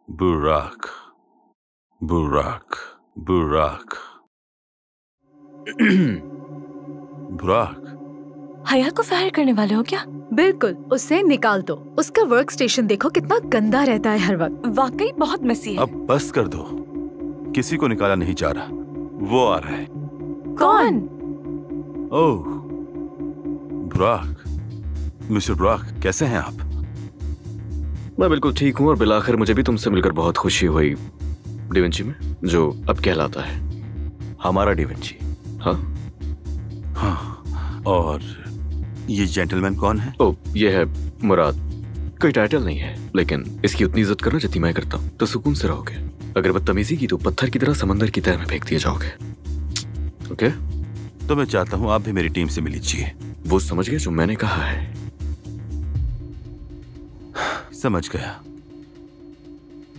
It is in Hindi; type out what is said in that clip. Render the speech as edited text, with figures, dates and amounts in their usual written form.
बुराक, बुराक, बुराक। बुराक, हया को फायर करने वाले हो क्या? बिल्कुल, उसे निकाल दो। उसका वर्क स्टेशन देखो कितना गंदा रहता है हर वक्त। वाकई बहुत मेसी है। अब बस कर दो। किसी को निकाला नहीं जा रहा, वो आ रहा है। कौन? ओह, बुराक, मिस्टर बुराक, कैसे हैं आप? मैं बिल्कुल ठीक हूँ और बिलाखिर मुझे भी तुमसे मिलकर बहुत खुशी हुई डिविंची में, जो अब कहलाता है हमारा डिविंची। हाँ हाँ, और ये जेंटलमैन कौन है? ओ, ये है मुराद। कोई टाइटल नहीं है, लेकिन इसकी उतनी इज्जत करना जितनी मैं करता हूँ तो सुकून से रहोगे। अगर बदतमीजी की तो पत्थर की तरह समंदर की तह में फेंक दिए जाओगे। ओके? तो मैं चाहता हूँ आप भी मेरी टीम से मिल लीजिए। वो समझ गए जो मैंने कहा है? समझ गया।